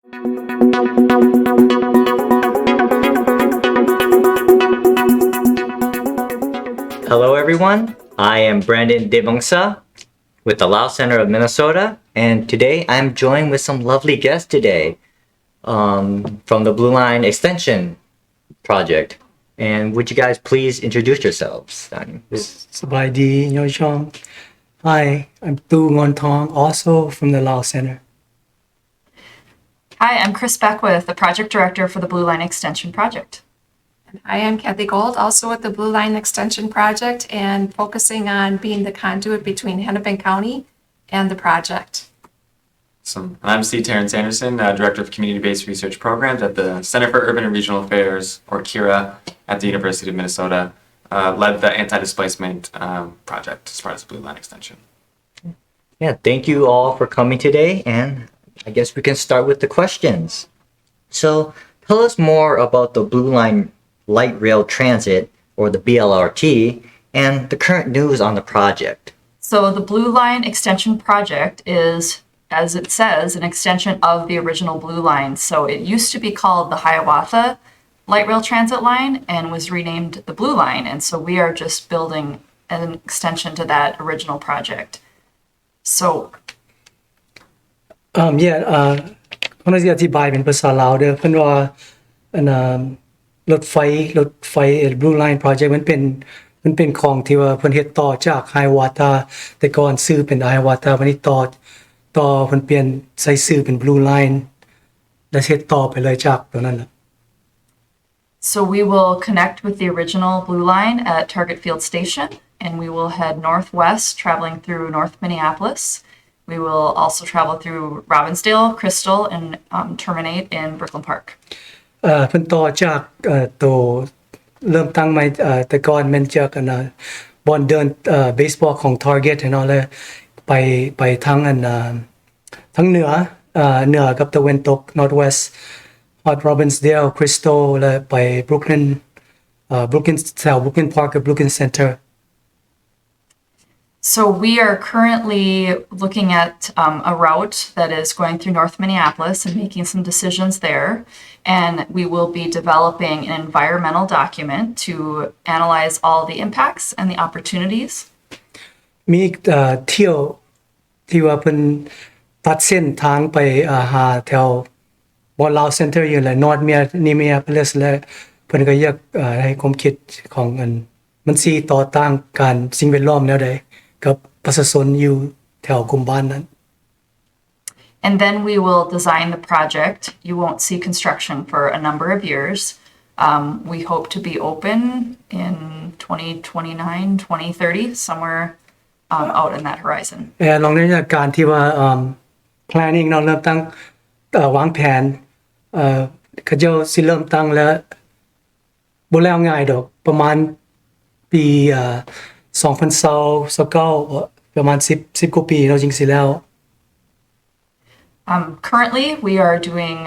Hello, everyone. I am Brandon Devongsa with the Lao Center of Minnesota, and today I'm joined with some lovely guests today from the Blue Line Extension Project. And would you guys please introduce yourselves? Sabaydi Nyochong. Hi, I'm Tu Ngon Tong, also from the Lao Center. Hi, I'm Chris Beckwith, the Project Director for the Blue Line Extension Project. I am Kathy Gold, also with the Blue Line Extension Project and focusing on being the conduit between Hennepin County and the project. Awesome. I'm C. Terrence Anderson, Director of Community-Based Research Programs at the Center for Urban and Regional Affairs, or CURA, at the University of Minnesota. Led the anti-displacement project as part of the Blue Line Extension. Yeah, thank you all for coming today, and I guess we can start with the questions. So tell us more about the Blue Line Light Rail Transit, or the BLRT, and the current news on the project. So the Blue Line Extension Project is, as it says, an extension of the original Blue Line. So it used to be called the Hiawatha Light Rail Transit Line and was renamed the Blue Line. And so we are just building an extension to that original project. So คนที่อธิบายเป็นภาษาลาวเด้อเพิ่นว่าอันรถไฟ Blue Line Project มันเป็นของที่ว่าเพิ่นเฮ็ดต่อจาก Hiawatha แต่ก่อนชื่อเป็น Hiawatha วันนี้ต่อเพิ่นเปลี่ยนใส่ชื่อเป็น Blue Line แล้วเฮ็ดต่อไปเลยจากตรงนั้นล่ะ So we will connect with the original Blue Line at Target Field Station, and we will head northwest, traveling through North Minneapolis. We will also travel through Robbinsdale, Crystal, and terminate in Brooklyn Park. เพิ่นต่อจากตัวเริ่มตั้งใหม่แต่ก่อนมันจากบอลเดินเบสบอลของ Target เนาะแล้วไปทั้งทั้งเหนือกับตะวันตก Northwest Hot Robbinsdale Crystal แล้วไป Brooklyn Park กับ Brooklyn Center. So we are currently looking at a route that is going through North Minneapolis and making some decisions there. And we will be developing an environmental document to analyze all the impacts and the opportunities. มีเที่ยวที่ว่าเพิ่นตัดเส้นทางไปหาแถวบอลลาวเซ็นเตอร์อยู่แหละ North Minneapolis และเพิ่นก็อยากให้ความคิดของมันสิต่อต้านการสิ่งแวดล้อมแนวใดกับประชาชนอยู่แถวกลุ่มบ้านนั้น And then we will design the project. You won't see construction for a number of years. We hope to be open in 2029, 2030, somewhere out in that horizon. ลองในการที่ว่าplanning เราเริ่มตั้งวางแผนเขาเจ้าสิเริ่มตั้งแล้วบ่แล้วง่ายดอกประมาณปี2029ประมาณ10กว่าปีเราจึงสิแล้ว Currently, we are doing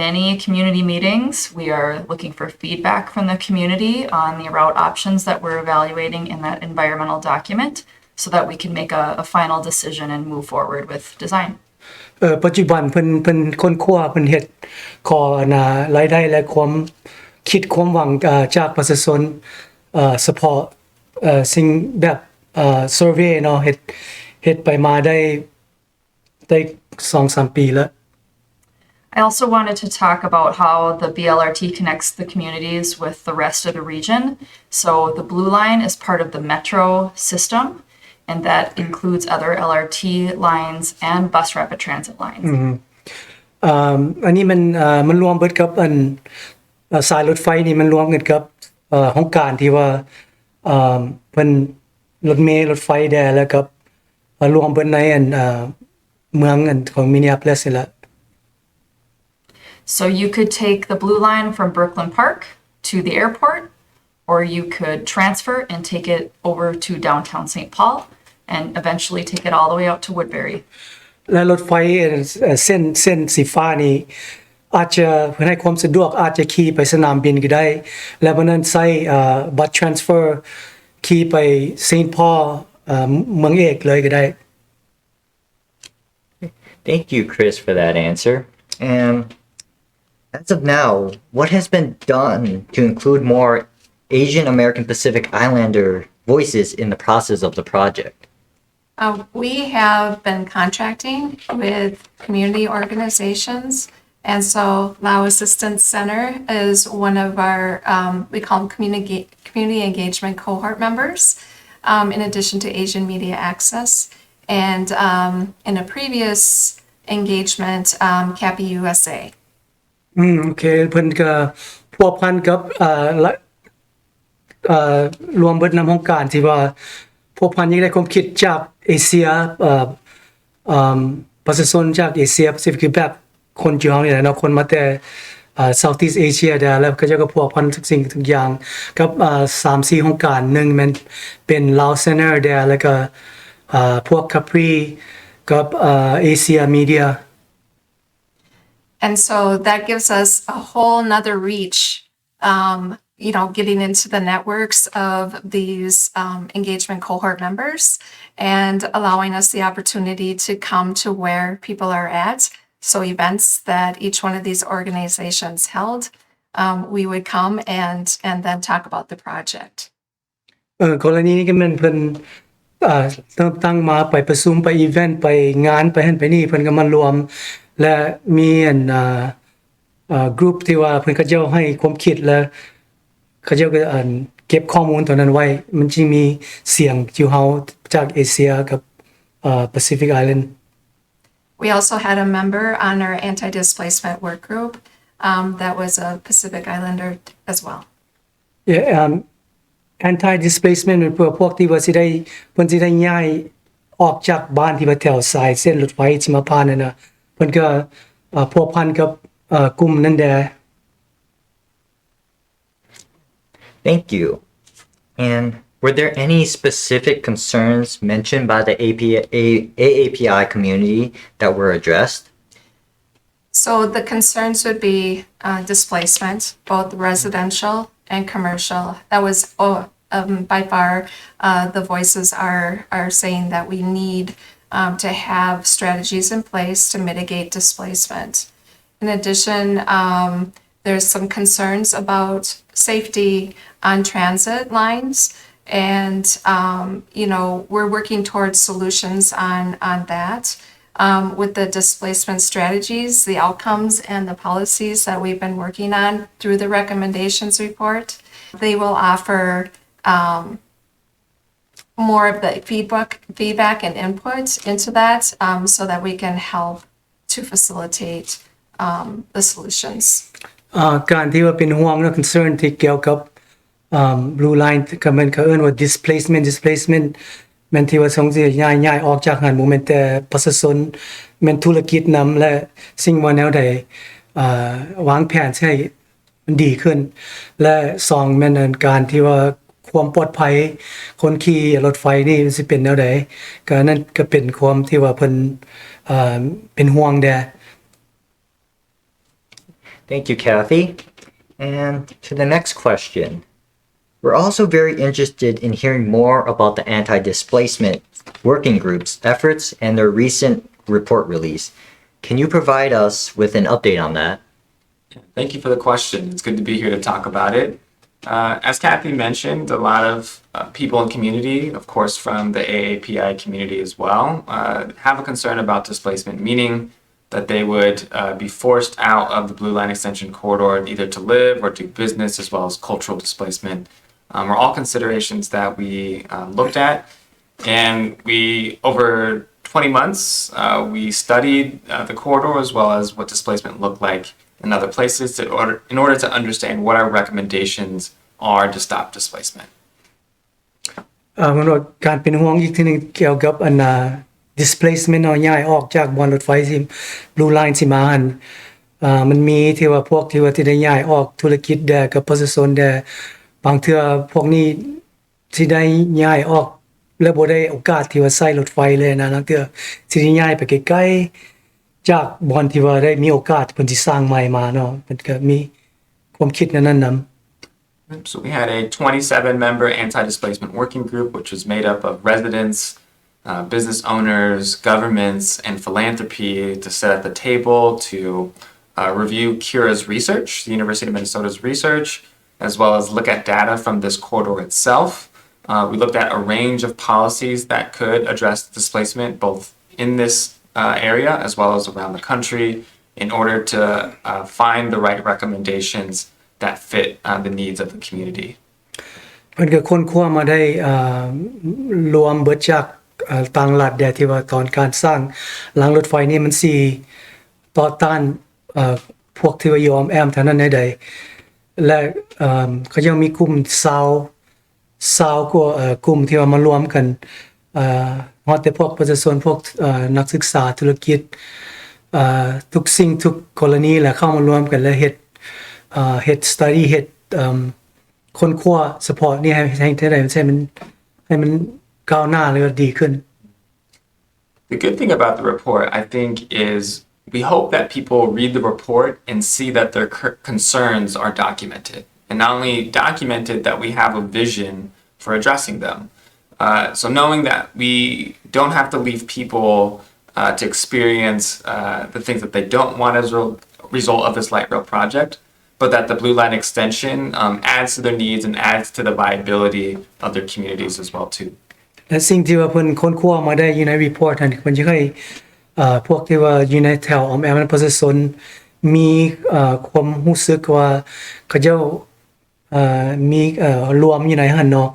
many community meetings. We are looking for feedback from the community on the route options that we're evaluating in that environmental document so that we can make a final decision and move forward with design. ปัจจุบันเพิ่นค้นคว้าเพิ่นเฮ็ดขอรายได้และความคิดความหวังจากประชาชนเฉพาะสิ่งแบบ survey เนาะเฮ็ดไปมาได้ 2-3 ปีแล้ว I also wanted to talk about how the BLRT connects the communities with the rest of the region. So the Blue Line is part of the Metro system, and that includes other LRT lines and bus rapid transit lines. อันนี้มันรวมเบิดกับสายรถไฟนี่มันรวมกันกับโครงการที่ว่าเพิ่นรถเมล์รถไฟแดแล้วกับรวมเบิดในเมืองของ Minneapolis นี่แหละ So you could take the Blue Line from Brooklyn Park to the airport, or you could transfer and take it over to downtown St. Paul and eventually take it all the way out to Woodbury. และรถไฟเส้นสีฟ้านี่อาจจะเพื่อให้ความสะดวกอาจจะขี่ไปสนามบินก็ได้แล้ววันนั้นใช้บัตร transfer ขี่ไป St. Paul เมืองเอกเลยก็ได้ Thank you, Chris, for that answer. And as of now, what has been done to include more Asian American Pacific Islander voices in the process of the project? We have been contracting with community organizations. And so Lao Assistance Center is one of our, we call them community engagement cohort members, in addition to Asian Media Access. And in a previous engagement, CAPI USA. โอเคเพิ่นก็พัวพันกับรวมเบิดนำโครงการที่ว่าพัวพันยังได้ความคิดจากเอเชียประชาชนจากเอเชีย Pacific แบบคนจีนนี่แหละเนาะคนมาแต่ Southeast Asia ได้แล้วก็จะก็พัวพันทุกสิ่งทุกอย่างกับ3-4โครงการหนึ่งมันเป็น Lao Center ได้แล้วก็พวก Capri กับ Asia Media And so that gives us a whole nother reach, getting into the networks of these engagement cohort members and allowing us the opportunity to come to where people are at. So events that each one of these organizations held, we would come and then talk about the project. กรณีนี้ก็มันเพิ่นเริ่มตั้งมาไปประชุมไปอีเวนต์ไปงานไปหั่นไปนี่เพิ่นก็มารวมและมีกลุ่มที่ว่าเพิ่นเขาเจ้าให้ความคิดและเขาเจ้าก็เก็บข้อมูลตัวนั้นไว้มันจึงมีเสียงที่เฮาจากเอเชียกับPacific Island We also had a member on our anti-displacement work group that was a Pacific Islander as well. Anti displacement เป็นพวกที่ว่าสิได้เพิ่นสิได้ย้ายออกจากบ้านที่ว่าแถวสายเส้นรถไฟที่มาผ่านนั่นน่ะเพิ่นก็พัวพันกับกลุ่มนั้นแด Thank you. And were there any specific concerns mentioned by the AAPI community that were addressed? So the concerns would be displacement, both residential and commercial. That was by far the voices are saying that we need to have strategies in place to mitigate displacement. In addition, there's some concerns about safety on transit lines, and we're working towards solutions on that. With the displacement strategies, the outcomes, and the policies that we've been working on through the recommendations report, they will offer more of the feedback and input into that so that we can help to facilitate the solutions. การที่ว่าเป็นห่วงและ concern ที่เกี่ยวกับblue line ก็มันก็เอิ้นว่า displacement แม่นที่ว่าส่งสิย้ายออกจากหันบ่แม่นแต่ประชาชนแม่นธุรกิจนำและสิ่งว่าแนวใดวางแผนให้มันดีขึ้นและ2แม่นการที่ว่าความปลอดภัยคนขี่รถไฟนี่สิเป็นแนวใดก็นั่นก็เป็นความที่ว่าเพิ่นเป็นห่วงแด Thank you, Kathy. And to the next question. We're also very interested in hearing more about the anti-displacement working group's efforts and their recent report release. Can you provide us with an update on that? Thank you for the question. It's good to be here to talk about it. As Kathy mentioned, a lot of people in community, of course from the AAPI community as well, have a concern about displacement, meaning that they would be forced out of the Blue Line Extension corridor either to live or do business, as well as cultural displacement. Are all considerations that we looked at. And we, over 20 months, we studied the corridor as well as what displacement looked like in other places in order to understand what our recommendations are to stop displacement. มันว่าการเป็นห่วงอีกทีนึงเกี่ยวกับdisplacement ย้ายออกจากบอนรถไฟที่ Blue Line สิมาหันมันมีที่ว่าพวกที่ว่าที่ได้ย้ายออกธุรกิจแดกับประชาชนแดบางเทื่อพวกนี้สิได้ย้ายออกแล้วบ่ได้โอกาสที่ว่าใช้รถไฟเลยนะบางเทื่อสิได้ย้ายไปไกลๆจากบอนที่ว่าได้มีโอกาสเพิ่นสิสร้างใหม่มาเนาะมันก็มีความคิดนั้นนำ So we had a 27-member anti-displacement working group, which was made up of residents, business owners, governments, and philanthropy to sit at the table to review Cura's research, the University of Minnesota's research, as well as look at data from this corridor itself. We looked at a range of policies that could address displacement both in this area as well as around the country in order to find the right recommendations that fit the needs of the community. เพิ่นก็ค้นคว้ามาได้รวมเบิดจากต่างรัฐที่ว่าตอนการสร้างรางรถไฟนี่มันสิต่อต้านพวกที่ว่ายอมแอมเท่านั้นใดๆและก็ยังมีกลุ่มกว่ากลุ่มที่ว่ามารวมกันฮอดแต่พวกประชาชนพวกนักศึกษาธุรกิจทุกสิ่งทุกกรณีแหละเข้ามารวมกันและเฮ็ด study เฮ็ดค้นคว้าเฉพาะนี่ให้ได้ให้มันก้าวหน้าหรือดีขึ้น The good thing about the report, I think, is we hope that people read the report and see that their concerns are documented. And not only documented, that we have a vision for addressing them. So knowing that we don't have to leave people to experience the things that they don't want as a result of this light rail project, but that the Blue Line extension adds to their needs and adds to the viability of their communities as well too. และสิ่งที่ว่าเพิ่นค้นคว้ามาได้อยู่ในรีพอร์ตนั่นเพิ่นจะให้พวกที่ว่าอยู่ในแถวออมแอมประชาชนมีความรู้สึกว่าเขาเจ้ามีรวมอยู่ในหั่นเนาะ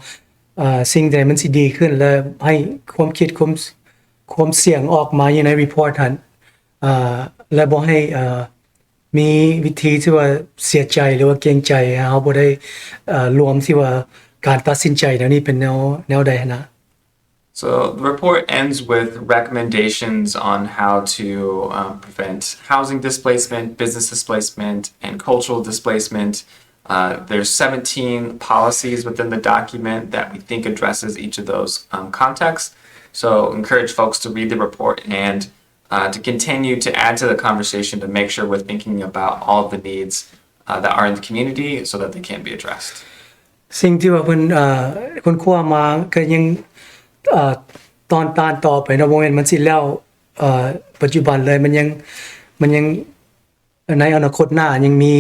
สิ่งใดมันสิดีขึ้นและให้ความคิดความเสี่ยงออกมาอยู่ในรีพอร์ตหั่นและบ่ให้มีวิธีที่ว่าเสียใจหรือว่าเกรงใจเฮาบ่ได้รวมที่ว่าการตัดสินใจแนวนี้เป็นแนวใดนะ So the report ends with recommendations on how to prevent housing displacement, business displacement, and cultural displacement. There's 17 policies within the document that we think addresses each of those contexts. So encourage folks to read the report and to continue to add to the conversation to make sure we're thinking about all of the needs that are in the community so that they can be addressed. สิ่งที่ว่าเพิ่นค้นคว้ามาก็ยังตอนต่อไปเนาะบ่แม่นมันสิแล้วปัจจุบันเลยมันยังในอนาคตหน้ายังมี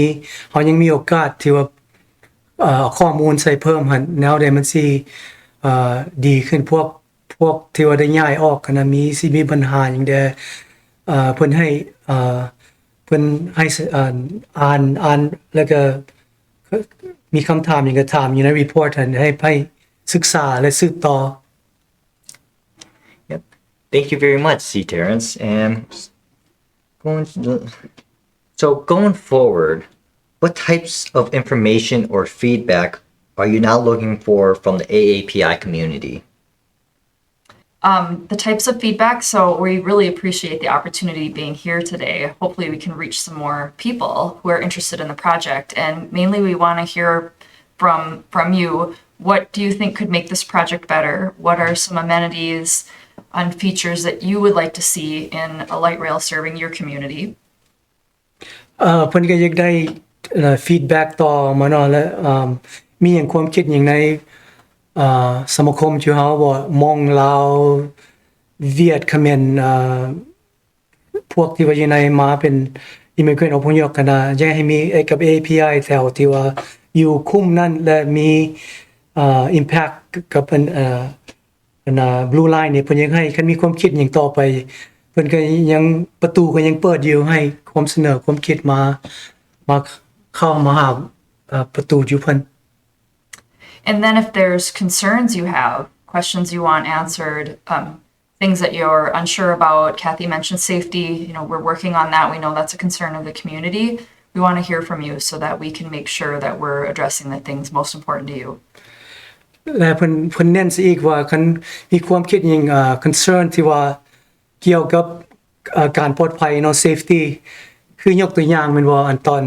เฮายังมีโอกาสที่ว่าข้อมูลใส่เพิ่มหั่นแนวใดมันสิดีขึ้นพวกที่ว่าได้ย้ายออกกันนะมีปัญหาหยังใดเพิ่นให้อ่านแล้วก็มีคำถามหยังก็ถามอยู่ในรีพอร์ตให้ศึกษาและสืบต่อ Yep. Thank you very much, C. Terrence. And going forward, what types of information or feedback are you now looking for from the AAPI community? The types of feedback, so we really appreciate the opportunity being here today. Hopefully we can reach some more people who are interested in the project, and mainly we want to hear from you. What do you think could make this project better? What are some amenities and features that you would like to see in a light rail serving your community? เพิ่นก็อยากได้ฟีดแบ็กต่อมาเนาะและมีหยังความคิดหยังในสมาคมที่เฮาบ่มองลาวเวียดเขมรพวกที่ว่าอยู่ในมาเป็น immigrant อพยพกันนะอยากให้มีกับ API แถวที่ว่าอยู่คุ้มนั่นและมีimpact กับBlue Line นี่เพิ่นยังให้คันมีความคิดหยังต่อไปเพิ่นก็ยังประตูก็ยังเปิดอยู่ให้ความเสนอความคิดมาเข้ามาหาประตูอยู่เพิ่น And then if there's concerns you have, questions you want answered, things that you're unsure about, Kathy mentioned safety, we're working on that. We know that's a concern of the community. We want to hear from you so that we can make sure that we're addressing the things most important to you. และเพิ่นเน้นซะอีกว่าคันมีความคิดหยังconcern ที่ว่าเกี่ยวกับการปลอดภัยเนาะ safety คือยกตัวอย่างแม่นว่าอันตอ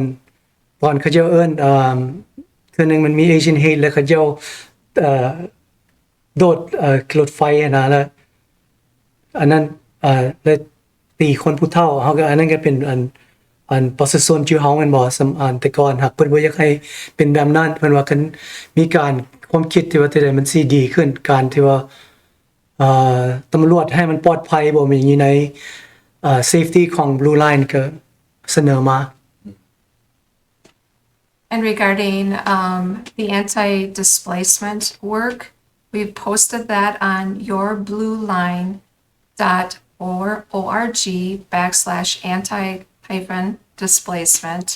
นเขาเจ้าเอิ้นคือนึงมันมี Asian hate แล้วเขาเจ้าโดดรถไฟนะแล้วอันนั้นแล้วตีคนผู้เฒ่าเฮาก็อันนั้นก็เป็นอันประชาชนชื่อเฮาแม่นบ่แต่ก่อนหักเพิ่นบ่อยากให้เป็นแบบนั้นเพิ่นว่าคันมีการความคิดที่ว่าจะได้มันสิดีขึ้นการที่ว่า ตำรวจให้มันปลอดภัยบ่มีอยู่ในsafety ของ Blue Line ก็เสนอมา And regarding the anti-displacement work, we've posted that on yourblueline.org/anti-displacement.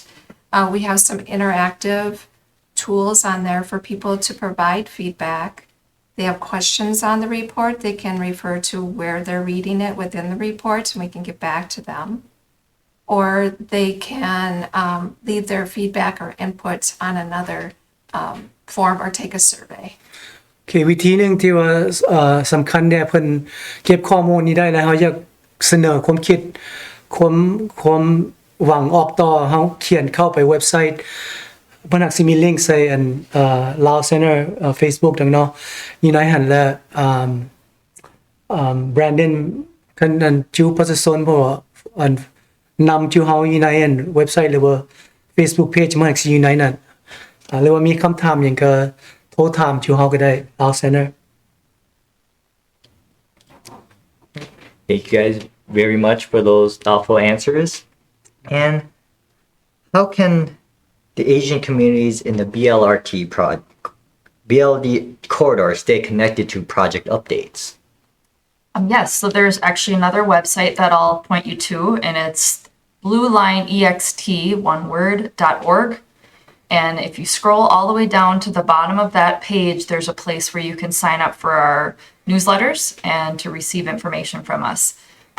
We have some interactive tools on there for people to provide feedback. They have questions on the report. They can refer to where they're reading it within the report, and we can get back to them. Or they can leave their feedback or input on another form or take a survey. โอเควิธีหนึ่งที่ว่าสำคัญเนี่ยเพิ่นเก็บข้อมูลนี้ได้แล้วเขาอยากเสนอความคิดความหวังออกต่อเขาเขียนเข้าไปเว็บไซต์เพิ่นหักสิมีลิงก์ใส่อันLao Center Facebook ดังเนาะอยู่ในหันและBrandon คันอันจูปัสสนเพราะว่าอันนำจูเฮาอยู่ในอันเว็บไซต์หรือว่า Facebook page มาหักสิอยู่ในนั้นหรือว่ามีคำถามหยังก็โทรถามจูเฮาก็ได้ Lao Center Thank you guys very much for those thoughtful answers. And how can the Asian communities in the BLD corridor stay connected to project updates? Yes, so there's actually another website that I'll point you to, and it's bluelineext.org. And if you scroll all the way down to the bottom of that page, there's a place where you can sign up for our newsletters and to receive information from us.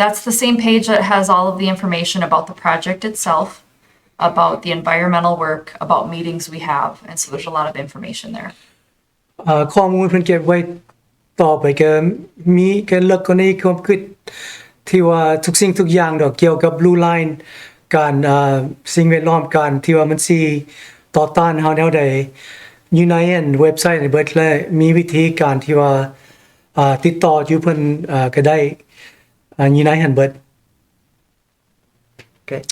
That's the same page that has all of the information about the project itself, about the environmental work, about meetings we have. And so there's a lot of information there. ข้อมูลเพิ่นเก็บไว้ต่อไปก็มีการเลือกกรณีความคิดที่ว่าทุกสิ่งทุกอย่างดอกเกี่ยวกับ Blue Line การสิ่งแวดล้อมการที่ว่ามันสิต่อต้านเฮาแนวใดอยู่ในเว็บไซต์ในเบิดและมีวิธีการที่ว่าติดต่ออยู่เพิ่นก็ได้อยู่ในหันเบิด Okay.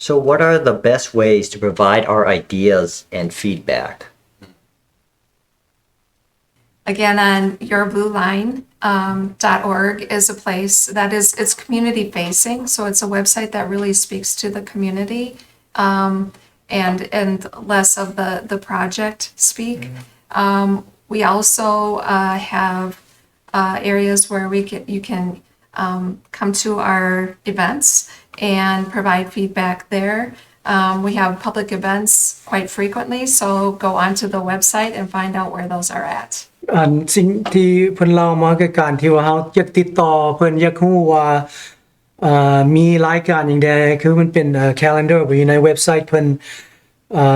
So what are the best ways to provide our ideas and feedback? Again, on yourblueline.org is a place that it's community facing. So it's a website that really speaks to the community and less of the project speak. We also have areas where you can come to our events and provide feedback there. We have public events quite frequently, so go onto the website and find out where those are at. อันสิ่งที่เพิ่นเล่ามาคือการที่ว่าเฮาอยากติดต่อเพิ่นอยากฮู้ว่ามีรายการหยังใดคือมันเป็นcalendar อยู่ในเว็บไซต์เพิ่น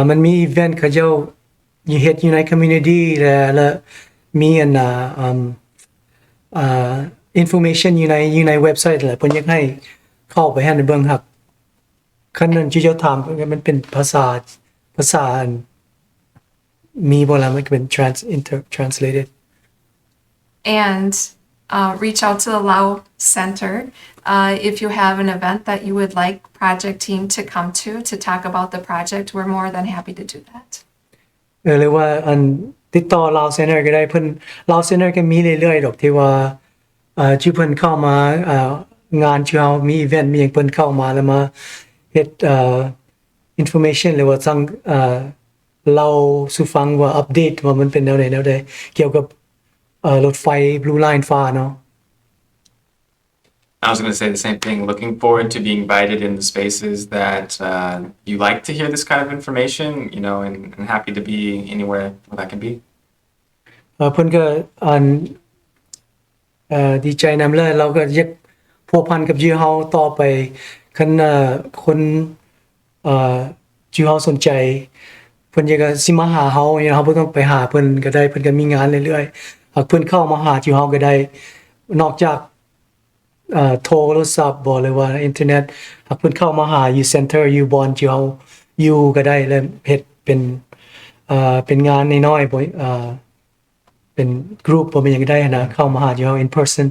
มันมีอีเวนต์เขาเจ้าอยู่เฮ็ดอยู่ใน community และมีอันinformation อยู่ในเว็บไซต์แหละเพิ่นอยากให้เข้าไปให้เบิ่งครับคันนั้นที่เจ้าถามมันเป็นภาษาอันมีบ่ล่ะมันก็เป็น translated And reach out to the Lao Center if you have an event that you would like project team to come to talk about the project. We're more than happy to do that. หรือว่าอันติดต่อ Lao Center ก็ได้เพิ่น Lao Center ก็มีเรื่อยๆดอกที่ว่าที่เพิ่นเข้ามางานที่เฮามีอีเวนต์มีหยังเพิ่นเข้ามาแล้วมาเฮ็ดinformation หรือว่าสั่งเราสู่ฟังว่าอัปเดตว่ามันเป็นแนวใดเกี่ยวกับรถไฟ Blue Line ฟ้าเนาะ I was going to say the same thing. Looking forward to being invited in the spaces that you like to hear this kind of information, and happy to be anywhere where that can be. เพิ่นก็ดีใจนำเลยเราก็อยากพัวพันกับยูเฮาต่อไปคันคนยูเฮาสนใจเพิ่นอยากสิมาหาเฮาเฮาบ่ต้องไปหาเพิ่นก็ได้เพิ่นก็มีงานเรื่อยๆหากเพิ่นเข้ามาหายูเฮาก็ได้นอกจากโทรศัพท์บ่หรือว่าอินเทอร์เน็ตหากเพิ่นเข้ามาหาอยู่เซ็นเตอร์อยู่บอนยูเฮาอยู่ก็ได้แล้วเฮ็ดเป็นงานน้อยๆบ่เป็นกรุ๊ปบ่เป็นหยังได้นะเข้ามาหายูเฮา in person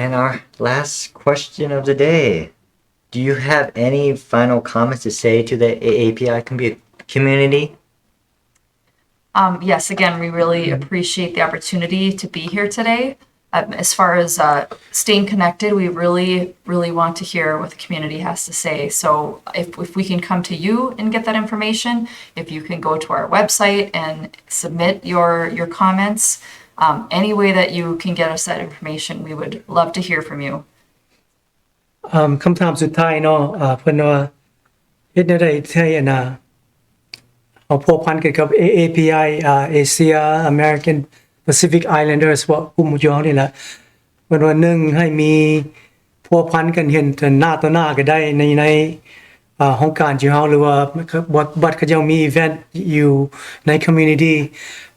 And our last question of the day. Do you have any final comments to say to the AAPI community? Yes, again, we really appreciate the opportunity to be here today. As far as staying connected, we really, really want to hear what the community has to say. So if we can come to you and get that information, if you can go to our website and submit your comments, any way that you can get us that information, we would love to hear from you. คำถามสุดท้ายเนาะเพิ่นว่าเฮ็ดแนวใดให้เอาพัวพันกันกับ AAPI Asia American Pacific Islanders ว่ากลุ่มย่อนี่แหละเพิ่นว่าหนึ่งให้มีพัวพันกันเห็นกันหน้าต่อหน้าก็ได้ในห้องการที่เฮาหรือว่าบัดเขายังมีอีเวนต์อยู่ใน community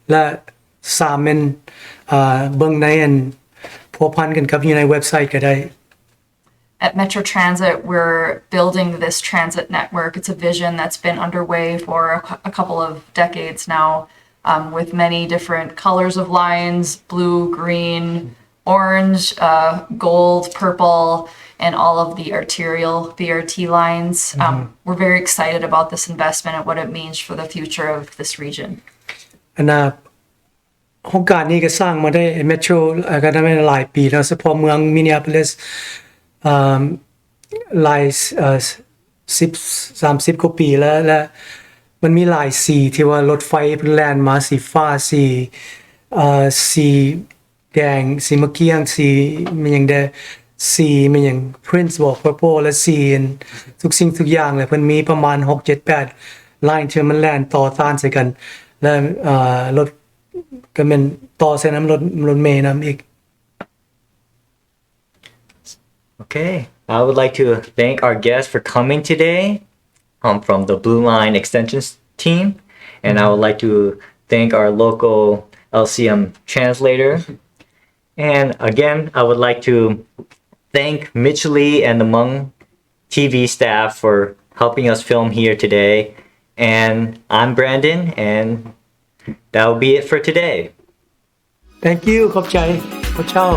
และสามเป็นเบิ่งในอันพัวพันกันกับอยู่ในเว็บไซต์ก็ได้ At Metro Transit, we're building this transit network. It's a vision that's been underway for a couple of decades now, with many different colors of lines, blue, green, orange, gold, purple, and all of the arterial BRT lines. We're very excited about this investment and what it means for the future of this region. อันน่ะโครงการนี้ก็สร้างมาได้เมโทรก็ได้มาหลายปีแล้วเฉพาะเมืองมินนีแอโพลิสหลาย30กว่าปีแล้วและมันมีหลายสีที่ว่ารถไฟเพิ่นแล่นมาสีฟ้าสีแดงสีมะเกียงสีมันหยังได้สีมันหยัง Prince บอก Purple และสีทุกสิ่งทุกอย่างเลยเพิ่นมีประมาณ6 7 8 line ที่มันแล่นต่อต้านใส่กันและรถก็เป็นต่อใส่น้ำรถเมล์น้ำอีก Okay, I would like to thank our guests for coming today from the Blue Line Extensions team. And I would like to thank our local LCM translator. And again, I would like to thank Mitch Lee and the Hmong TV staff for helping us film here today. And I'm Brandon, and that will be it for today. Thank you ขอบใจพระเจ้า